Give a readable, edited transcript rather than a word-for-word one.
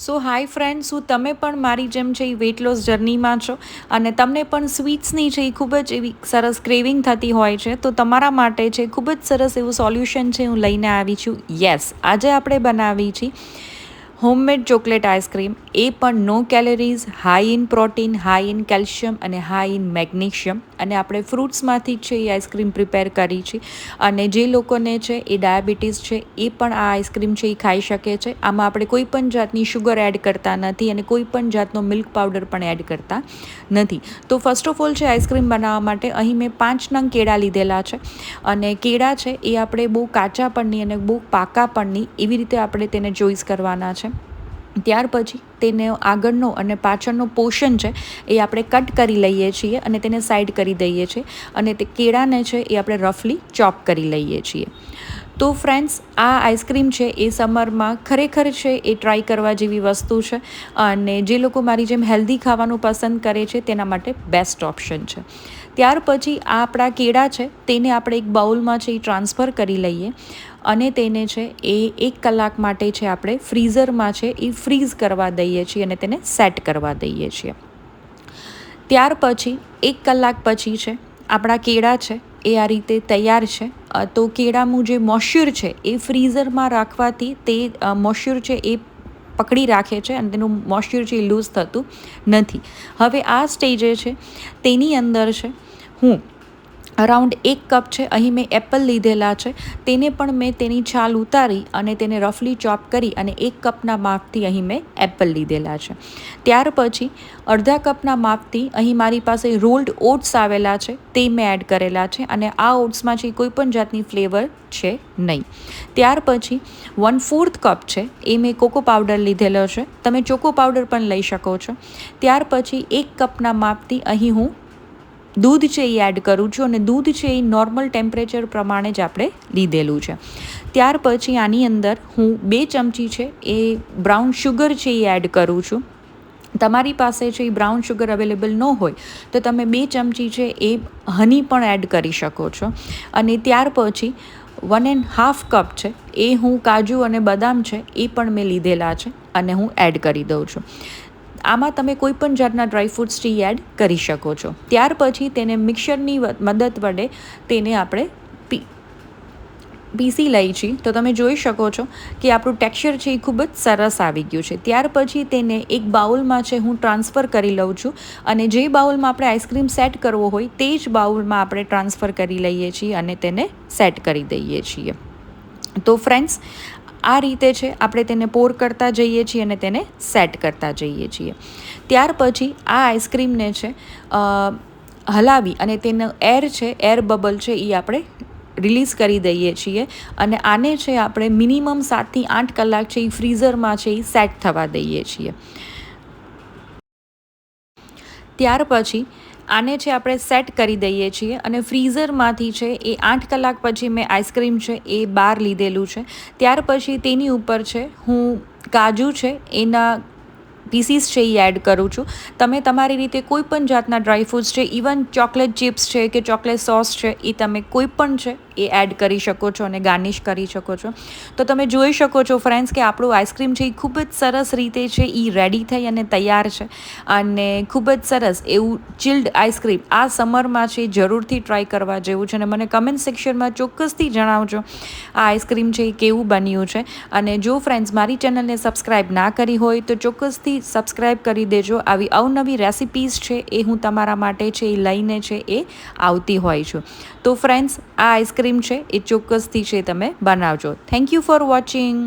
સો hi friends, શું તમે પણ મારી જેમ છે એ વેઇટ લોસ જર્નીમાં છો અને તમને પણ સ્વીટ્સની છે એ ખૂબ જ એવી સરસ ક્રેવિંગ થતી હોય છે, તો તમારા માટે છે ખૂબ જ સરસ એવું સોલ્યુશન છે હું લઈને આવી છું. યસ, આજે આપણે બનાવી છીએ હોમમેડ ચોકલેટ આઈસ્ક્રીમ, એ પણ no calories, high in protein, high in calcium અને હાઈ ઇન મેગ્નેશિયમ. અને આપણે ફ્રૂટ્સમાંથી જ છે એ આઈસ્ક્રીમ પ્રિપેર કરી છે અને જે લોકોને છે એ ડાયાબિટીસ છે એ પણ આ આઈસ્ક્રીમ છે એ ખાઈ શકે છે. આમાં આપણે કોઈ પણ જાતની શુગર એડ કરતા નથી અને કોઈ પણ જાતનો મિલ્ક પાવડર પણ એડ કરતા નથી. તો ફર્સ્ટ ઓફ ઓલ છે આઈસ્ક્રીમ બનાવવા માટે અહીં મેં 5 નંગ કેળા લીધેલા છે અને કેળા છે એ આપણે બહુ કાચા પણની અને બહુ પાકા પણની એવી રીતે આપણે તેને ચોઈસ કરવાના છે. ત્યાર પછી તેને આગળનો અને પાછળનો પોર્શન છે એ આપણે કટ કરી લઈએ છીએ અને તેને સાઈડ કરી દઈએ છીએ અને તે કેળાને છે એ આપણે રફલી ચોપ કરી લઈએ છીએ. તો ફ્રેન્ડ્સ, આ આઈસ્ક્રીમ છે એ સમરમાં ખરેખર છે એ ટ્રાય કરવા જેવી વસ્તુ છે અને જે લોકો મારી જેમ હેલ્ધી ખાવાનું પસંદ કરે છે તેના માટે બેસ્ટ ઓપ્શન છે. ત્યાર પછી આ આપણા કેળા છે તેને આપણે એક બાઉલમાં છે એ ટ્રાન્સફર કરી લઈએ અને તેને છે એ 1 કલાક માટે છે આપણે ફ્રીઝરમાં છે એ ફ્રીઝ કરવા દઈએ છીએ અને તેને સેટ કરવા દઈએ છીએ. ત્યાર પછી 1 કલાક પછી છે આપણા કેળા છે એ આ રીતે તૈયાર છે. તો કેળાનું જે મોઇશ્ચર છે એ ફ્રીઝરમાં રાખવાથી તે મોઇશ્ચર છે એ પકડી રાખે છે અને તેનું મોઇશ્ચર છે એ લૂઝ થતું નથી. હવે આ સ્ટેજે છે તેની અંદર છે હું અરાઉન્ડ 1 કપ છે અહીં મેં એપલ લીધેલા છે, તેને પણ મેં તેની છાલ ઉતારી અને તેને રફલી ચોપ કરી અને 1 કપના માપથી અહીં મેં એપલ લીધેલા છે. ત્યાર પછી અડધા કપના માપથી અહીં મારી પાસે રોલ્ડ ઓટ્સ આવેલા છે તે મેં એડ કરેલા છે અને આ ઓટ્સમાં છે કોઈ પણ જાતની ફ્લેવર છે નહીં. ત્યાર પછી 1/4 કપ છે એ મેં કોકો પાવડર લીધેલો છે, તમે ચોકો પાવડર પણ લઈ શકો છો. ત્યાર પછી 1 કપના માપથી અહીં હું દૂધ છે એ એડ કરું છું અને દૂધ છે એ નોર્મલ ટેમ્પરેચર પ્રમાણે જ આપણે લીધેલું છે. ત્યાર પછી આની અંદર હું 2 ચમચી છે એ બ્રાઉન શુગર છે એ એડ કરું છું. તમારી પાસે છે એ બ્રાઉન શુગર અવેલેબલ ન હોય તો તમે 2 ચમચી છે એ હની પણ એડ કરી શકો છો. અને ત્યાર પછી 1.5 કપ છે એ હું કાજુ અને બદામ છે એ પણ મેં લીધેલા છે અને હું એડ કરી દઉં છું. આમાં તમે કોઈ પણ જાતના ડ્રાયફ્રૂટ્સ છે એડ કરી શકો છો. ત્યાર પછી તેને મિક્સરની મદદ વડે તેને આપણે પીસી લઈ છીએ. તો તમે જોઈ શકો છો કે આપણું ટેક્સચર છે એ ખૂબ જ સરસ આવી ગયું છે. ત્યાર પછી તેને એક બાઉલમાં છે હું ટ્રાન્સફર કરી લઉં છું અને જે બાઉલમાં આપણે આઈસ્ક્રીમ સેટ કરવો હોય તે જ બાઉલમાં આપણે ટ્રાન્સફર કરી લઈએ છીએ અને તેને સેટ કરી દઈએ છીએ. તો ફ્રેન્ડ્સ, આ રીતે છે આપણે તેને પોર કરતા જઈએ છીએ અને તેને સેટ કરતા જઈએ છીએ. ત્યાર પછી આ આઈસ્ક્રીમને છે હલાવી અને તેનો એર છે, એર બબલ છે એ આપણે રિલીઝ કરી દઈએ છીએ અને આને છે આપણે મિનિમમ 7થી 8 કલાક છે એ ફ્રીઝરમાં છે એ સેટ થવા દઈએ છીએ. ત્યાર પછી આને છે આપણે સેટ કરી દઈએ છીએ અને ફ્રીઝરમાંથી છે એ 8 કલાક પછી મેં આઈસ્ક્રીમ છે એ બહાર લીધેલું છે. ત્યાર પછી તેની ઉપર છે હું કાજુ છે એના પીસીસ છે એ એડ કરું છું. તમે તમારી રીતે કોઈ પણ જાતના ડ્રાયફ્રૂટ્સ છે, ઇવન ચોકલેટ ચિપ્સ છે કે ચોકલેટ સોસ છે એ તમે કોઈ પણ છે એ એડ કરી શકો છો અને ગાર્નિશ કરી શકો છો. તો તમે જોઈ શકો છો ફ્રેન્ડ્સ કે આપણું આઈસ્ક્રીમ છે એ ખૂબ જ સરસ રીતે છે એ રેડી થઈ અને તૈયાર છે અને ખૂબ જ સરસ એવું ચિલ્ડ આઈસ્ક્રીમ આ સમરમાં છે જરૂરથી ટ્રાય કરવા જેવું છે. અને મને કમેન્ટ સેક્શનમાં ચોક્કસથી જણાવજો આ આઈસ્ક્રીમ છે એ કેવું બન્યું છે. અને જો ફ્રેન્ડ્સ મારી ચેનલને સબસ્ક્રાઈબ ના કરી હોય તો ચોક્કસથી સબસ્ક્રાઈબ કરી દેજો. આવી અવનવી રેસિપીઝ છે એ હું તમારા માટે છે એ લઈને છે એ આવતી હોય છું. તો ફ્રેન્ડ્સ, આ આઈસ્ક્રીમ છે એ ચોક્કસથી છે તમે બનાવજો. Thank you for watching.